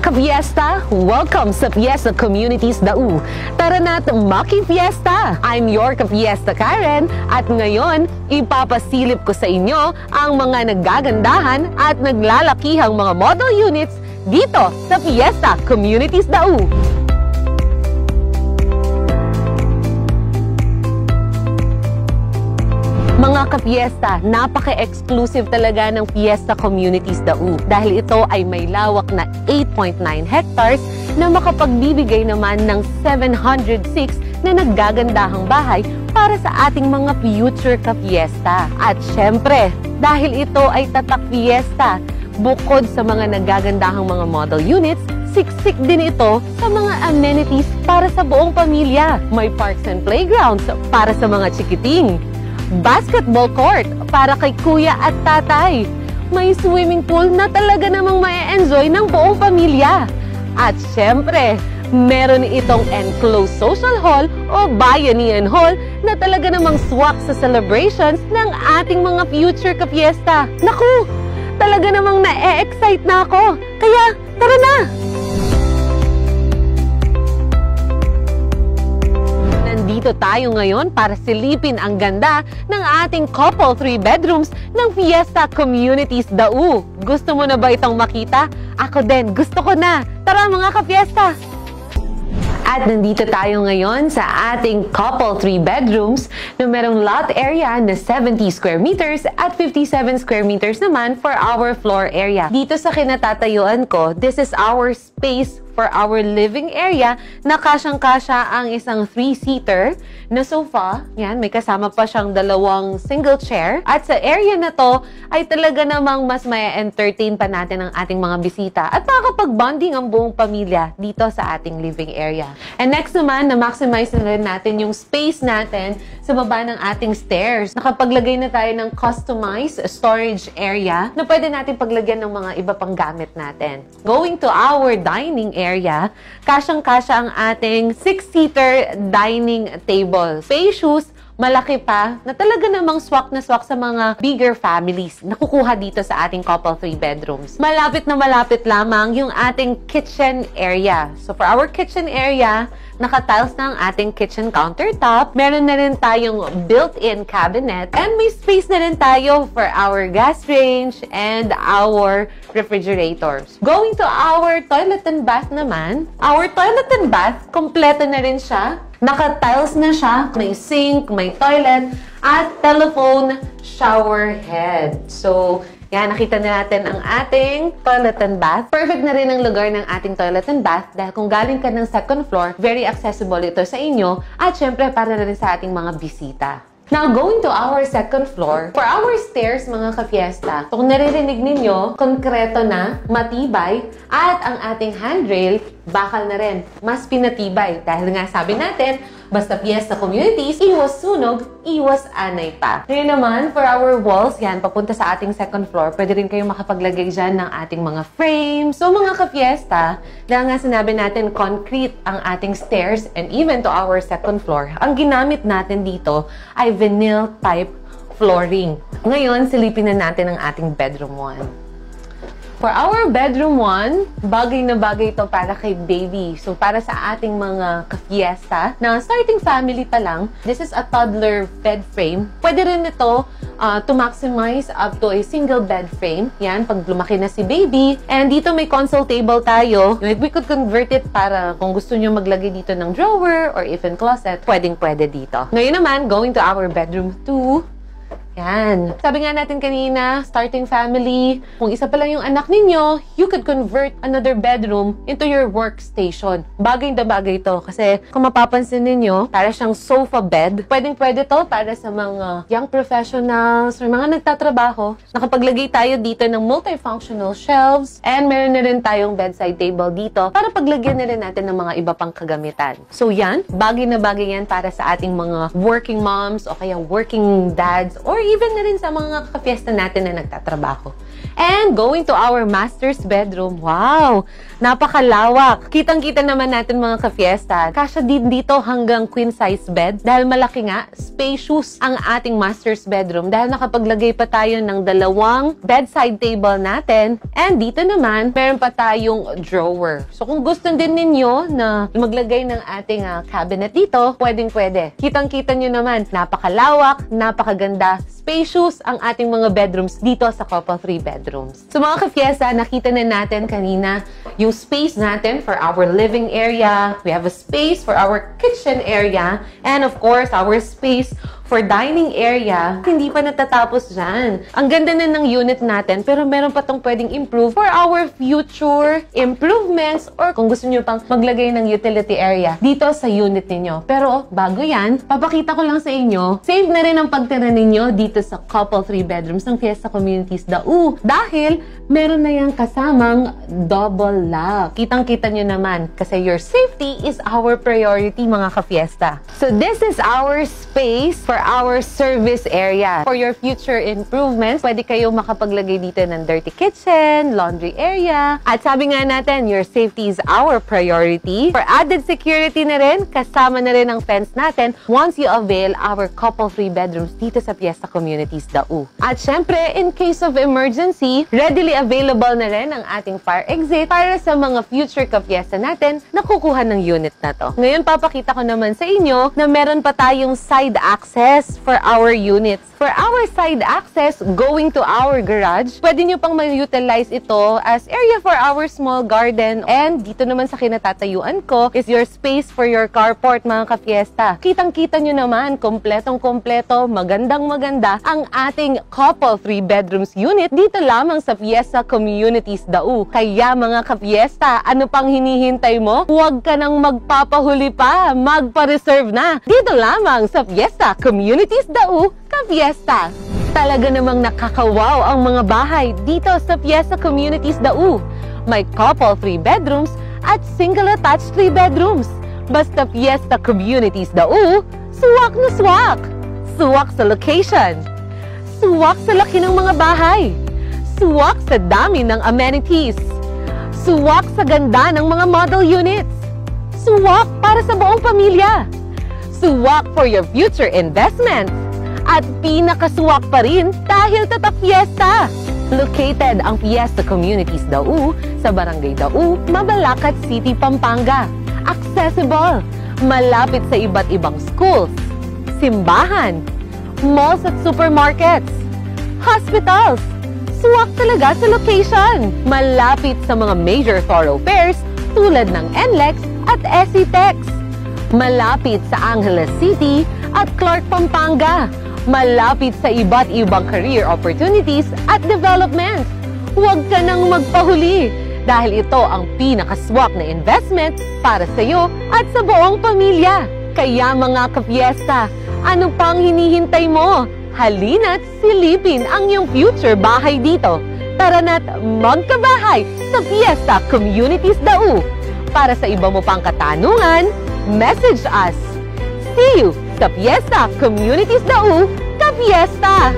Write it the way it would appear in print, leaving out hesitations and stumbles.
Ka-Fiesta, welcome sa Fiesta Communities Dau. Tara na't maki-fiesta! I'm your Ka-Fiesta Karen at ngayon, ipapasilip ko sa inyo ang mga nagagandahan at naglalakihang mga model units dito sa Fiesta Communities Dau. Mga ka-fiesta, napaka-exclusive talaga ng Fiesta Communities Dau dahil ito ay may lawak na 8.9 hectares na makapagbibigay naman ng 706 na naggagandahang bahay para sa ating mga future ka-fiesta. At syempre, dahil ito ay tatak fiesta, bukod sa mga naggagandahang mga model units, siksik din ito sa mga amenities para sa buong pamilya. May parks and playgrounds para sa mga chikiting, basketball court para kay kuya at tatay. May swimming pool na talaga namang ma-enjoy ng buong pamilya. At syempre, meron itong enclosed social hall o bayanihan hall na talaga namang swak sa celebrations ng ating mga future ka-fiesta. Naku, talaga namang na-excite na ako. Kaya, tara na! Nandito tayo ngayon para silipin ang ganda ng ating couple 3 bedrooms ng Fiesta Communities Dau. Gusto mo na ba itong makita? Ako din, gusto ko na. Tara mga ka-fiesta! At nandito tayo ngayon sa ating couple 3 bedrooms na merong lot area na 70 square meters at 57 square meters naman for our floor area. Dito sa kinatatayuan ko, this is our space for our living area na kasyang-kasya ang isang 3-seater na sofa. Yan, may kasama pa siyang 2 single chair. At sa area na to ay talaga namang mas may entertain pa natin ang ating mga bisita at makakapag-bonding ang buong pamilya dito sa ating living area. And next naman, na-maximize na rin natin yung space natin sa baba ng ating stairs. Nakapaglagay na tayo ng customized storage area na pwede natin paglagyan ng mga iba pang gamit natin. Going to our dining area, kasyang-kasya ang ating 6-seater dining table. Spacious, malaki pa, na talaga namang swak na swak sa mga bigger families na kukuha dito sa ating couple 3 bedrooms. Malapit na malapit lamang yung ating kitchen area. So for our kitchen area, naka-tiles na ang ating kitchen countertop. Meron na rin tayong built-in cabinet. And may space na rin tayo for our gas range and our refrigerators. Going to our toilet and bath naman. Our toilet and bath, kompleto na rin siya. Naka-tiles na siya. May sink, may toilet, at telephone shower head. So, yan, nakita na natin ang ating toilet and bath. Perfect na rin ang lugar ng ating toilet and bath dahil kung galing ka ng second floor, very accessible ito sa inyo at syempre para na rin sa ating mga bisita. Now, going to our second floor, for our stairs, mga ka-fiesta, kung naririnig ninyo, konkreto na, matibay, at ang ating handrail, bakal na rin, mas pinatibay. Dahil nga sabi natin, basta Fiesta Communities, iwas sunog, iwas anay pa. Ngayon naman, for our walls, yan, papunta sa ating second floor, pwede rin kayong makapaglagay dyan ng ating mga frames. So, mga ka-fiesta, dahil nga sinabi natin, concrete ang ating stairs and even to our second floor, ang ginamit natin dito ay vinyl type flooring. Ngayon, silipin na natin ang ating bedroom 1. For our bedroom 1, bagay na bagay ito para kay baby. So, para sa ating mga ka-fiesta na starting family pa lang, this is a toddler bed frame. Pwede rin ito to maximize up to a single bed frame. Yan, pag lumaki na si baby. And dito may console table tayo. We could convert it para kung gusto nyo maglagay dito ng drawer or even closet, pwedeng-pwede dito. Ngayon naman, going to our bedroom 2. Yan. Sabi nga natin kanina, starting family, kung isa pa lang yung anak ninyo, you could convert another bedroom into your workstation. Bagay na bagay ito. Kasi kung mapapansin ninyo, para siyang sofa bed. Pwedeng-pwede to para sa mga young professionals or mga nagtatrabaho. Nakapaglagay tayo dito ng multifunctional shelves and meron na rin tayong bedside table dito para paglagyan na rin natin ng mga iba pang kagamitan. So yan, bagay na bagay yan para sa ating mga working moms o kaya working dads or even na rin sa mga ka-fiesta natin na nagtatrabaho. And going to our master's bedroom, wow! Napakalawak! Kitang-kita naman natin mga ka-fiesta. Kasya din dito hanggang queen size bed dahil malaki nga, spacious ang ating master's bedroom dahil nakapaglagay pa tayo ng 2 bedside table natin. And dito naman, meron pa tayong drawer. So kung gusto din ninyo na maglagay ng ating cabinet dito, pwedeng-pwede. Kitang-kita nyo naman, napakalawak, napakaganda, spacious ang ating mga bedrooms dito sa couple 3 bedrooms. So mga ka-fiesta, nakita na natin kanina yung space natin for our living area. We have a space for our kitchen area. And of course, our space for dining area. Hindi pa natatapos dyan. Ang ganda na ng unit natin, pero meron pa tong pwedeng improve for our future improvements or kung gusto nyo pang maglagay ng utility area dito sa unit ninyo. Pero bago yan, papakita ko lang sa inyo, save na rin ang pagtira ninyo dito sa couple 3 bedrooms ng Fiesta Communities Dau. Dahil meron na yung kasamang double lock. Kitang-kita nyo naman kasi your safety is our priority mga ka-fiesta. So this is our space for our service area. For your future improvements, pwede kayo makapaglagay dito ng dirty kitchen, laundry area. At sabi nga natin, your safety is our priority. For added security na rin, kasama na rin ang fence natin once you avail our couple 3 bedrooms dito sa Fiesta Communities Dau. At syempre, in case of emergency, readily available na rin ang ating fire exit para sa mga future ka-fiesta natin na kukuha ng unit na to. Ngayon, papakita ko naman sa inyo na meron pa tayong side access for our units. For our side access going to our garage, pwede nyo pang ma-utilize ito as area for our small garden. And dito naman sa kinatatayuan ko is your space for your carport mga ka-fiesta. Kitang-kita nyo naman, kompletong-kompleto, magandang-maganda ang ating couple 3 bedrooms unit dito lamang sa Fiesta Communities Dau. Kaya mga ka-fiesta, ano pang hinihintay mo? Huwag ka nang magpapahuli pa, magpa-reserve na. Dito lamang sa Fiesta Communities Dau, ka-fiesta. Talaga namang nakakawaw ang mga bahay dito sa Fiesta Communities Dau. May couple 3 bedrooms at single attached 3 bedrooms. Basta Fiesta Communities Dau, suwak na suwak. Suwak sa location. Suwak sa laki ng mga bahay. Suwak sa dami ng amenities. Suwak sa ganda ng mga model units. Suwak para sa buong pamilya. Suwak for your future investment. At pinakasuwak pa rin dahil tatak Fiesta. Located ang Fiesta Communities Dau sa Barangay Dau, Mabalacat City, Pampanga. Accessible, malapit sa iba't ibang schools, simbahan, malls at supermarkets, hospitals. Suwak talaga sa location. Malapit sa mga major thoroughfares tulad ng NLEX at SCTEX. Malapit sa Angeles City at Clark, Pampanga. Malapit sa iba't ibang career opportunities at development. Huwag ka nang magpahuli dahil ito ang pinakaswak na investment para sa iyo at sa buong pamilya. Kaya mga ka-fiesta, ano pang hinihintay mo? Halina't silipin ang iyong future bahay dito. Tara na't magkabahay sa Fiesta Communities Dau. Para sa iba mo pang katanungan, message us. See you sa Fiesta Communities Dau, ka-fiesta!